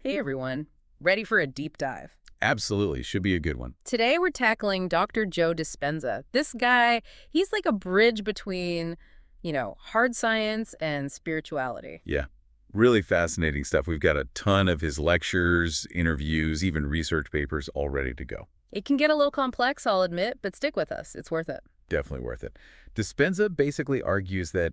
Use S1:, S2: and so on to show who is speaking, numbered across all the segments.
S1: Hey everyone, ready for a deep dive?
S2: Absolutely. Should be a good one.
S1: Today we're tackling Dr. Joe Dispenza. This guy, he's like a bridge between, hard science and spirituality.
S2: Yeah. Really fascinating stuff. We've got a ton of his lectures, interviews, even research papers all ready to go.
S1: It can get a little complex, I'll admit, but stick with us. It's worth it.
S2: Definitely worth it. Dispenza basically argues that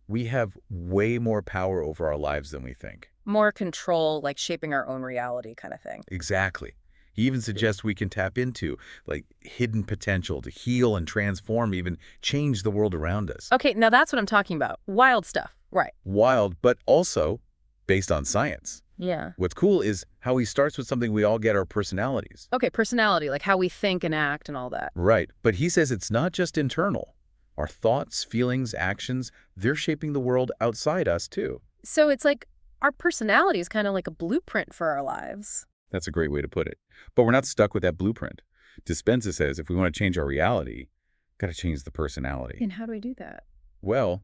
S2: we have way more power over our lives than we think.
S1: More control, like shaping our own reality kind of thing.
S2: Exactly. He even suggests we can tap into, like, hidden potential to heal and transform, even change the world around us.
S1: Okay, now that's what I'm talking about. Wild stuff. Right.
S2: Wild, but also based on science.
S1: Yeah.
S2: What's cool is how he starts with something we all get, our personalities.
S1: Okay, personality, like how we think and act and all that.
S2: Right, but he says it's not just internal. Our thoughts, feelings, actions, they're shaping the world outside us too.
S1: So it's like our personality is kind of like a blueprint for our lives.
S2: That's a great way to put it. But we're not stuck with that blueprint. Dispenza says if we want to change our reality, got to change the personality.
S1: And how do we do that?
S2: Well,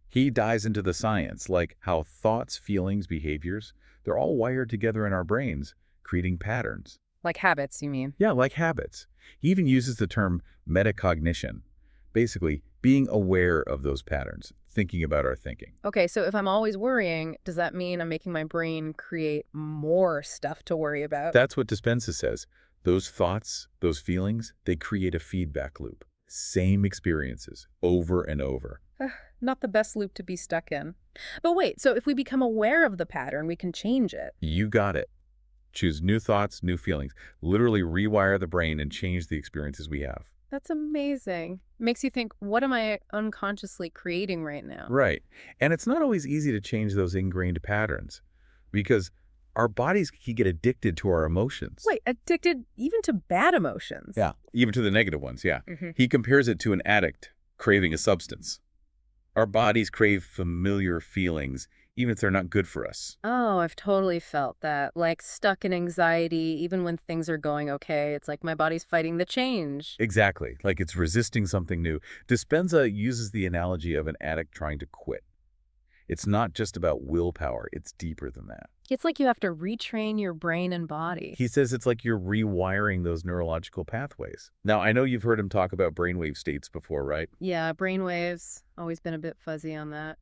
S2: he dives into the science, like how thoughts, feelings, behaviors, they're all wired together in our brains, creating patterns.
S1: Like habits, you mean?
S2: Yeah, like habits. He even uses the term metacognition, basically being aware of those patterns, thinking about our thinking.
S1: Okay, so if I'm always worrying, does that mean I'm making my brain create more stuff to worry about?
S2: That's what Dispenza says. Those thoughts, those feelings, they create a feedback loop. Same experiences over and over.
S1: Not the best loop to be stuck in. But wait, so if we become aware of the pattern, we can change it.
S2: You got it. Choose new thoughts, new feelings. Literally rewire the brain and change the experiences we have.
S1: That's amazing. Makes you think, what am I unconsciously creating right now?
S2: Right. And it's not always easy to change those ingrained patterns because our bodies can get addicted to our emotions.
S1: Wait, addicted even to bad emotions?
S2: Yeah. Even to the negative ones, yeah.
S1: Hmm.
S2: He compares it to an addict craving a substance. Our bodies crave familiar feelings, even if they're not good for us.
S1: Oh, I've totally felt that. Like stuck in anxiety, even when things are going okay. It's like my body's fighting the change.
S2: Exactly. Like it's resisting something new. Dispenza uses the analogy of an addict trying to quit. It's not just about willpower. It's deeper than that.
S1: It's like you have to retrain your brain and body.
S2: He says it's like you're rewiring those neurological pathways. Now, I know you've heard him talk about brainwave states before, right?
S1: Yeah, brainwaves. Always been a bit fuzzy on that.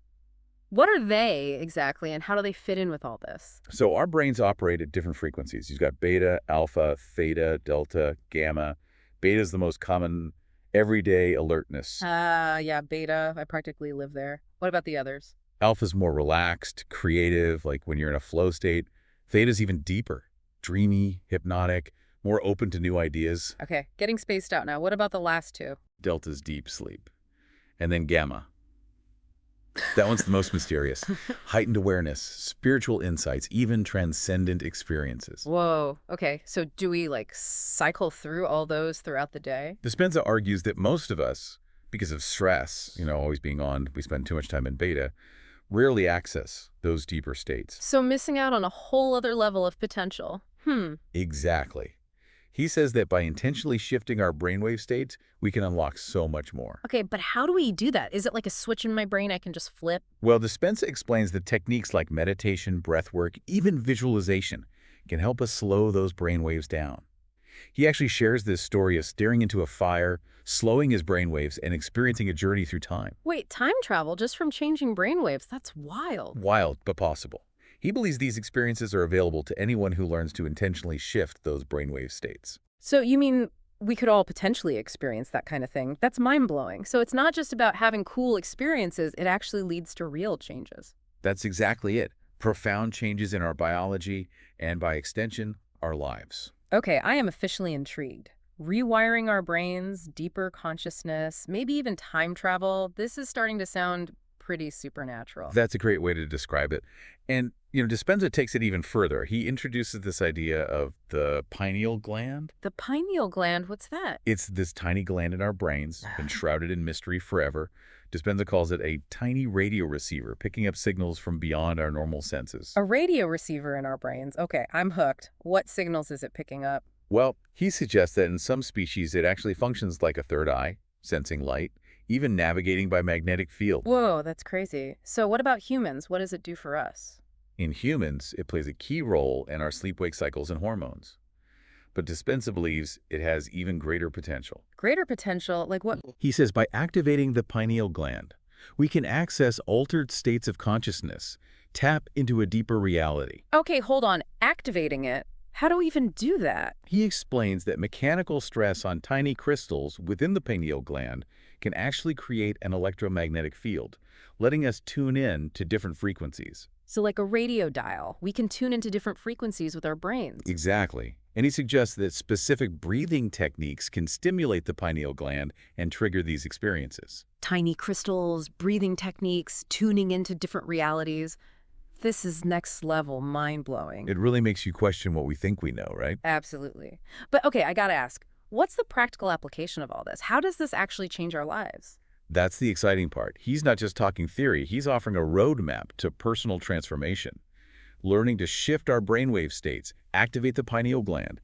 S1: What are they exactly, and how do they fit in with all this?
S2: So our brains operate at different frequencies. You've got beta, alpha, theta, delta, gamma. Beta is the most common everyday alertness.
S1: Yeah, beta. I practically live there. What about the others?
S2: Alpha's more relaxed, creative, like when you're in a flow state. Theta's even deeper, dreamy, hypnotic, more open to new ideas.
S1: Okay, getting spaced out now. What about the last two?
S2: Delta's deep sleep. And then gamma. That one's the most mysterious. Heightened awareness, spiritual insights, even transcendent experiences.
S1: Whoa. Okay, so do we like cycle through all those throughout the day?
S2: Dispenza argues that most of us, because of stress, always being on, we spend too much time in beta, rarely access those deeper states.
S1: So missing out on a whole other level of potential.
S2: Exactly. He says that by intentionally shifting our brainwave states, we can unlock so much more.
S1: Okay, but how do we do that? Is it like a switch in my brain I can just flip?
S2: Well, Dispenza explains that techniques like meditation, breath work, even visualization can help us slow those brainwaves down. He actually shares this story of staring into a fire, slowing his brainwaves, and experiencing a journey through time.
S1: Wait, time travel just from changing brainwaves? That's wild.
S2: Wild, but possible. He believes these experiences are available to anyone who learns to intentionally shift those brainwave states.
S1: So you mean we could all potentially experience that kind of thing? That's mind-blowing. So it's not just about having cool experiences, it actually leads to real changes.
S2: That's exactly it. Profound changes in our biology and, by extension, our lives.
S1: Okay, I am officially intrigued. Rewiring our brains, deeper consciousness, maybe even time travel. This is starting to sound pretty supernatural.
S2: That's a great way to describe it. And, Dispenza takes it even further. He introduces this idea of the pineal gland.
S1: The pineal gland, what's that?
S2: It's this tiny gland in our brains, been shrouded in mystery forever. Dispenza calls it a tiny radio receiver, picking up signals from beyond our normal senses.
S1: A radio receiver in our brains. Okay, I'm hooked. What signals is it picking up?
S2: Well, he suggests that in some species it actually functions like a third eye, sensing light, even navigating by magnetic field.
S1: Whoa, that's crazy. So what about humans? What does it do for us?
S2: In humans, it plays a key role in our sleep-wake cycles and hormones. But Dispenza believes it has even greater potential.
S1: Greater potential, like what?
S2: He says by activating the pineal gland, we can access altered states of consciousness, tap into a deeper reality.
S1: Okay, hold on. Activating it. How do we even do that?
S2: He explains that mechanical stress on tiny crystals within the pineal gland can actually create an electromagnetic field, letting us tune in to different frequencies.
S1: So like a radio dial, we can tune into different frequencies with our brains.
S2: Exactly. And he suggests that specific breathing techniques can stimulate the pineal gland and trigger these experiences.
S1: Tiny crystals, breathing techniques, tuning into different realities. This is next level mind-blowing.
S2: It really makes you question what we think we know, right?
S1: Absolutely. But okay, I gotta ask, what's the practical application of all this? How does this actually change our lives?
S2: That's the exciting part. He's not just talking theory, he's offering a roadmap to personal transformation. Learning to shift our brainwave states, activate the pineal gland.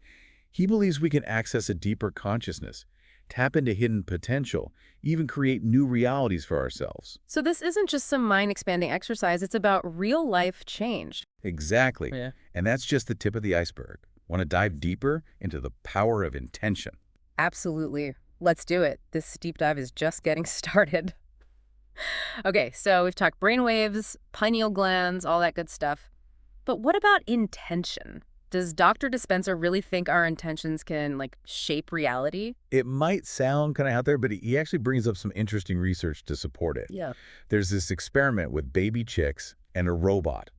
S2: He believes we can access a deeper consciousness, tap into hidden potential, even create new realities for ourselves.
S1: So this isn't just some mind-expanding exercise, it's about real-life change.
S2: Exactly.
S1: Yeah.
S2: And that's just the tip of the iceberg. Want to dive deeper into the power of intention?
S1: Absolutely. Let's do it. This deep dive is just getting started. Okay, so we've talked brainwaves, pineal glands, all that good stuff. But what about intention? Does Dr. Dispenza really think our intentions can, like, shape reality?
S2: It might sound kind of out there, but he actually brings up some interesting research to support it.
S1: Yeah.
S2: There's this experiment with baby chicks and a robot.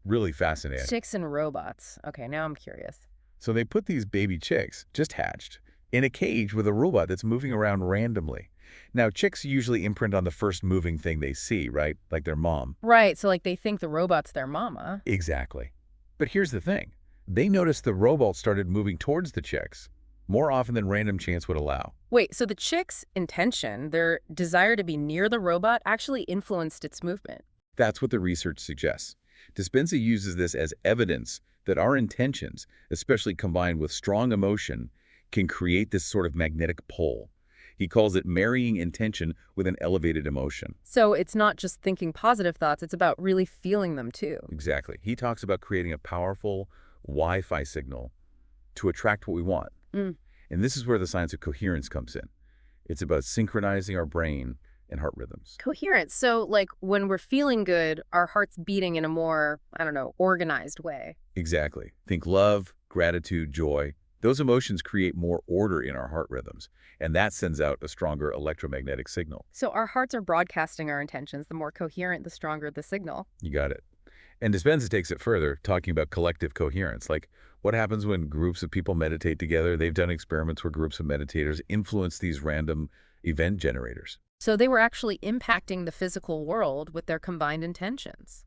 S2: Really fascinating.
S1: Chicks and robots. Okay, now I'm curious.
S2: So they put these baby chicks, just hatched, in a cage with a robot that's moving around randomly. Now, chicks usually imprint on the first moving thing they see, right? Like their mom.
S1: Right, so like they think the robot's their mama.
S2: Exactly. But here's the thing. They noticed the robot started moving towards the chicks more often than random chance would allow.
S1: Wait, so the chick's intention, their desire to be near the robot, actually influenced its movement?
S2: That's what the research suggests. Dispenza uses this as evidence that our intentions, especially combined with strong emotion, can create this sort of magnetic pull. He calls it marrying intention with an elevated emotion.
S1: So it's not just thinking positive thoughts, it's about really feeling them too.
S2: Exactly. He talks about creating a powerful Wi-Fi signal to attract what we want.
S1: Mm.
S2: And this is where the science of coherence comes in. It's about synchronizing our brain and heart rhythms.
S1: Coherence. So like when we're feeling good, our heart's beating in a more, I don't know, organized way.
S2: Exactly. Think love, gratitude, joy. Those emotions create more order in our heart rhythms, and that sends out a stronger electromagnetic signal.
S1: So our hearts are broadcasting our intentions. The more coherent, the stronger the signal.
S2: You got it. And Dispenza takes it further, talking about collective coherence. Like, what happens when groups of people meditate together? They've done experiments where groups of meditators influence these random event generators.
S1: So they were actually impacting the physical world with their combined intentions.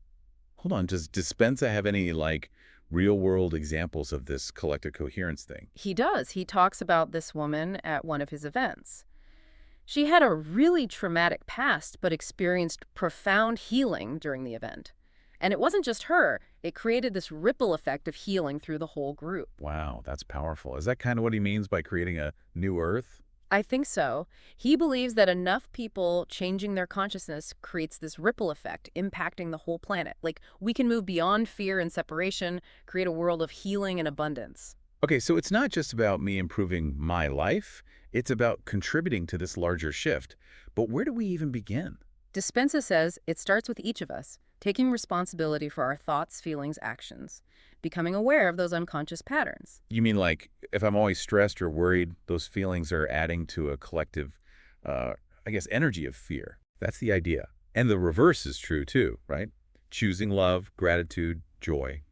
S2: Hold on, does Dispenza have any, like, real-world examples of this collective coherence thing?
S1: He does. He talks about this woman at one of his events. She had a really traumatic past, but experienced profound healing during the event. And it wasn't just her. It created this ripple effect of healing through the whole group.
S2: Wow, that's powerful. Is that kind of what he means by creating a new Earth?
S1: I think so. He believes that enough people changing their consciousness creates this ripple effect, impacting the whole planet. Like, we can move beyond fear and separation, create a world of healing and abundance.
S2: Okay, so it's not just about me improving my life. It's about contributing to this larger shift. But where do we even begin?
S1: Dispenza says it starts with each of us, taking responsibility for our thoughts, feelings, actions, becoming aware of those unconscious patterns.
S2: You mean like if I'm always stressed or worried, those feelings are adding to a collective, I guess, energy of fear. That's the idea. And the reverse is true too, right? Choosing love, gratitude, joy.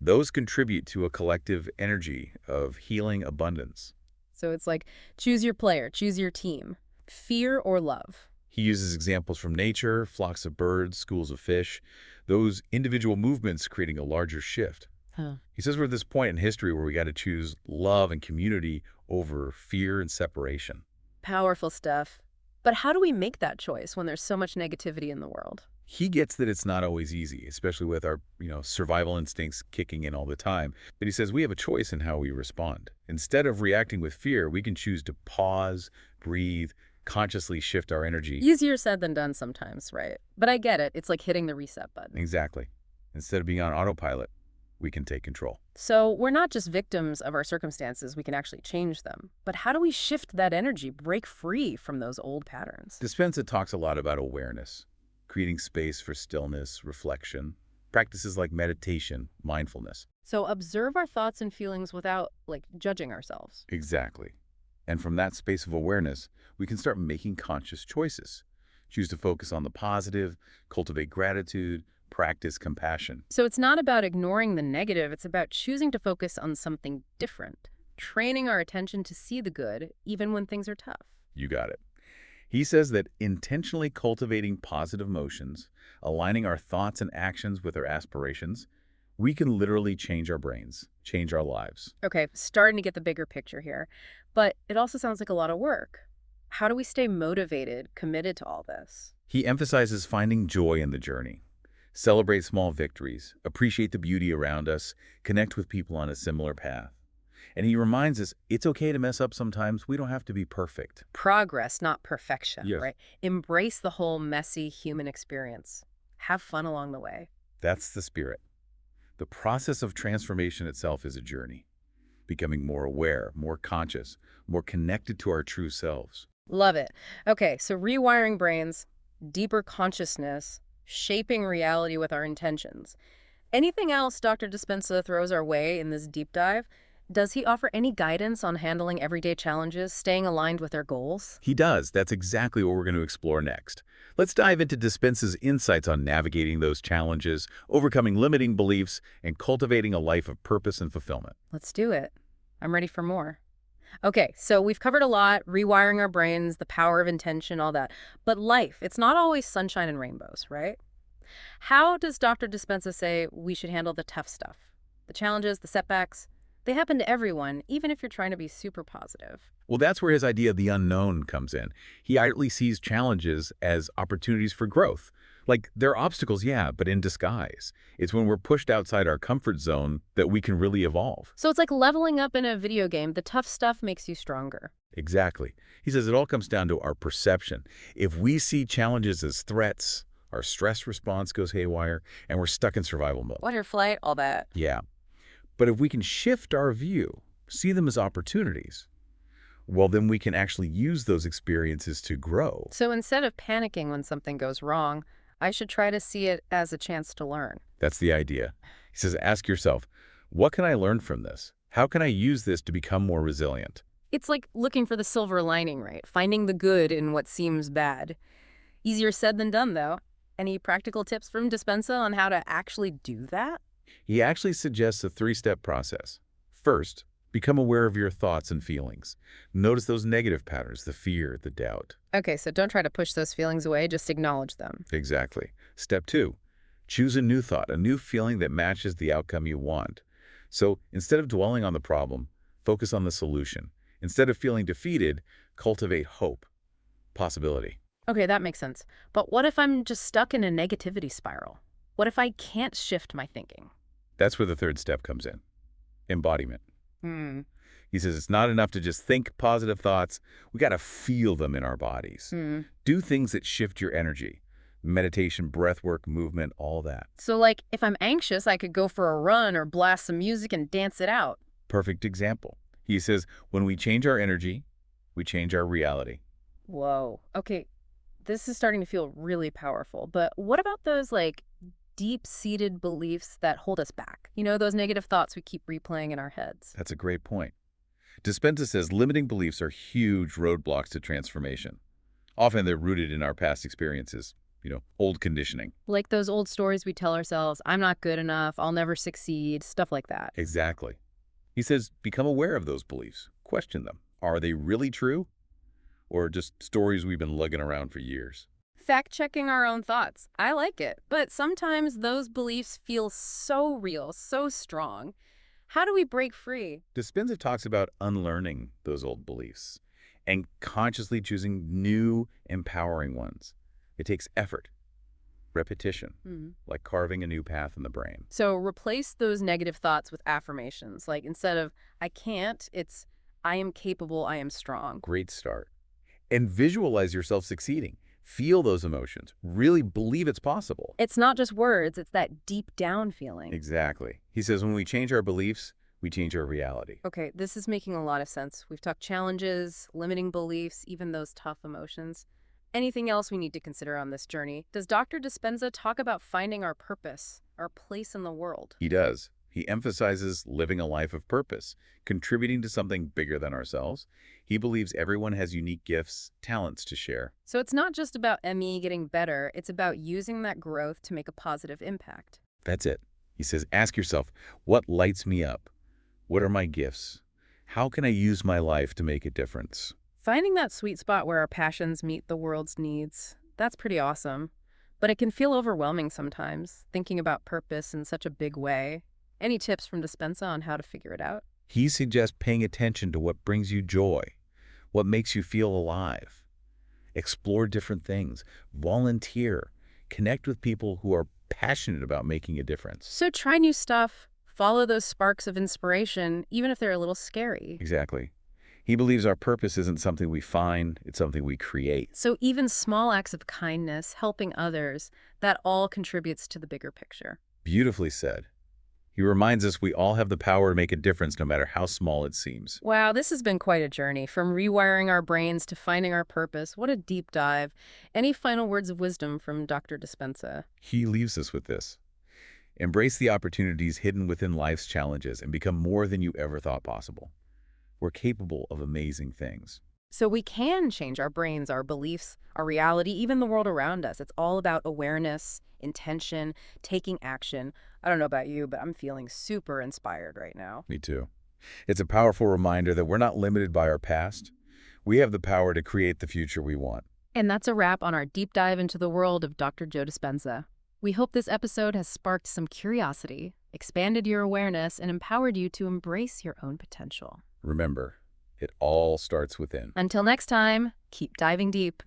S2: Those contribute to a collective energy of healing abundance.
S1: So it's like, choose your player, choose your team, fear or love.
S2: He uses examples from nature, flocks of birds, schools of fish, those individual movements creating a larger shift.
S1: Huh.
S2: He says we're at this point in history where we got to choose love and community over fear and separation.
S1: Powerful stuff. But how do we make that choice when there's so much negativity in the world?
S2: He gets that it's not always easy, especially with our, survival instincts kicking in all the time. But he says we have a choice in how we respond. Instead of reacting with fear, we can choose to pause, breathe, consciously shift our energy.
S1: Easier said than done sometimes, right? But I get it. It's like hitting the reset button.
S2: Exactly. Instead of being on autopilot, we can take control.
S1: So we're not just victims of our circumstances, we can actually change them. But how do we shift that energy, break free from those old patterns?
S2: Dispenza talks a lot about awareness, creating space for stillness, reflection, practices like meditation, mindfulness.
S1: So observe our thoughts and feelings without, judging ourselves.
S2: Exactly. And from that space of awareness, we can start making conscious choices. Choose to focus on the positive, cultivate gratitude, practice compassion.
S1: So it's not about ignoring the negative, it's about choosing to focus on something different, training our attention to see the good, even when things are tough.
S2: You got it. He says that intentionally cultivating positive emotions, aligning our thoughts and actions with our aspirations, we can literally change our brains, change our lives.
S1: Okay, starting to get the bigger picture here. But it also sounds like a lot of work. How do we stay motivated, committed to all this?
S2: He emphasizes finding joy in the journey. Celebrate small victories, appreciate the beauty around us, connect with people on a similar path. And he reminds us it's okay to mess up sometimes. We don't have to be perfect.
S1: Progress, not perfection,
S2: Yes.
S1: right? Embrace the whole messy human experience. Have fun along the way.
S2: That's the spirit. The process of transformation itself is a journey, becoming more aware, more conscious, more connected to our true selves.
S1: Love it. Okay, so rewiring brains, deeper consciousness, shaping reality with our intentions. Anything else Dr. Dispenza throws our way in this deep dive? Does he offer any guidance on handling everyday challenges, staying aligned with our goals?
S2: He does. That's exactly what we're going to explore next. Let's dive into Dispenza's insights on navigating those challenges, overcoming limiting beliefs, and cultivating a life of purpose and fulfillment.
S1: Let's do it. I'm ready for more. Okay, so we've covered a lot, rewiring our brains, the power of intention, all that. But life, it's not always sunshine and rainbows, right? How does Dr. Dispenza say we should handle the tough stuff? The challenges, the setbacks? They happen to everyone, even if you're trying to be super positive.
S2: Well, that's where his idea of the unknown comes in. He ideally sees challenges as opportunities for growth. Like, they're obstacles, yeah, but in disguise. It's when we're pushed outside our comfort zone that we can really evolve.
S1: So it's like leveling up in a video game. The tough stuff makes you stronger.
S2: Exactly. He says it all comes down to our perception. If we see challenges as threats, our stress response goes haywire, and we're stuck in survival mode.
S1: Fight or flight, all that.
S2: Yeah. But if we can shift our view, see them as opportunities, well, then we can actually use those experiences to grow.
S1: So instead of panicking when something goes wrong, I should try to see it as a chance to learn.
S2: That's the idea. He says, ask yourself, what can I learn from this? How can I use this to become more resilient?
S1: It's like looking for the silver lining, right? Finding the good in what seems bad. Easier said than done, though. Any practical tips from Dispenza on how to actually do that?
S2: He actually suggests a three-step process. First, become aware of your thoughts and feelings. Notice those negative patterns, the fear, the doubt.
S1: Okay, so don't try to push those feelings away, just acknowledge them.
S2: Exactly. Step two, choose a new thought, a new feeling that matches the outcome you want. So instead of dwelling on the problem, focus on the solution. Instead of feeling defeated, cultivate hope, possibility.
S1: Okay, that makes sense. But what if I'm just stuck in a negativity spiral? What if I can't shift my thinking?
S2: That's where the third step comes in, embodiment.
S1: Hmm.
S2: He says it's not enough to just think positive thoughts. We got to feel them in our bodies.
S1: Hmm.
S2: Do things that shift your energy. Meditation, breath work, movement, all that.
S1: So, if I'm anxious, I could go for a run or blast some music and dance it out.
S2: Perfect example. He says when we change our energy, we change our reality.
S1: Whoa. Okay, this is starting to feel really powerful. But what about those, deep-seated beliefs that hold us back? You know, those negative thoughts we keep replaying in our heads.
S2: That's a great point. Dispenza says limiting beliefs are huge roadblocks to transformation. Often they're rooted in our past experiences, old conditioning.
S1: Like those old stories we tell ourselves, I'm not good enough, I'll never succeed, stuff like that.
S2: Exactly. He says become aware of those beliefs. Question them. Are they really true? Or just stories we've been lugging around for years?
S1: Fact-checking our own thoughts. I like it. But sometimes those beliefs feel so real, so strong. How do we break free?
S2: Dispenza talks about unlearning those old beliefs and consciously choosing new, empowering ones. It takes effort, repetition, like carving a new path in the brain.
S1: So replace those negative thoughts with affirmations. Like instead of, I can't, it's, I am capable, I am strong.
S2: Great start. And visualize yourself succeeding. Feel those emotions. Really believe it's possible.
S1: It's not just words, it's that deep down feeling.
S2: Exactly. He says when we change our beliefs, we change our reality.
S1: Okay, this is making a lot of sense. We've talked challenges, limiting beliefs, even those tough emotions. Anything else we need to consider on this journey? Does Dr. Dispenza talk about finding our purpose, our place in the world?
S2: He does. He emphasizes living a life of purpose, contributing to something bigger than ourselves. He believes everyone has unique gifts, talents to share.
S1: So it's not just about ME getting better, it's about using that growth to make a positive impact.
S2: That's it. He says, ask yourself, what lights me up? What are my gifts? How can I use my life to make a difference?
S1: Finding that sweet spot where our passions meet the world's needs, that's pretty awesome. But it can feel overwhelming sometimes, thinking about purpose in such a big way. Any tips from Dispenza on how to figure it out?
S2: He suggests paying attention to what brings you joy, what makes you feel alive. Explore different things, volunteer, connect with people who are passionate about making a difference.
S1: So try new stuff, follow those sparks of inspiration, even if they're a little scary.
S2: Exactly. He believes our purpose isn't something we find, it's something we create.
S1: So even small acts of kindness, helping others, that all contributes to the bigger picture.
S2: Beautifully said. He reminds us we all have the power to make a difference no matter how small it seems.
S1: Wow, this has been quite a journey, from rewiring our brains to finding our purpose. What a deep dive. Any final words of wisdom from Dr. Dispenza?
S2: He leaves us with this. Embrace the opportunities hidden within life's challenges and become more than you ever thought possible. We're capable of amazing things.
S1: So we can change our brains, our beliefs, our reality, even the world around us. It's all about awareness, intention, taking action. I don't know about you, but I'm feeling super inspired right now.
S2: Me too. It's a powerful reminder that we're not limited by our past. We have the power to create the future we want.
S1: And that's a wrap on our deep dive into the world of Dr. Joe Dispenza. We hope this episode has sparked some curiosity, expanded your awareness, and empowered you to embrace your own potential.
S2: Remember, it all starts within.
S1: Until next time, keep diving deep.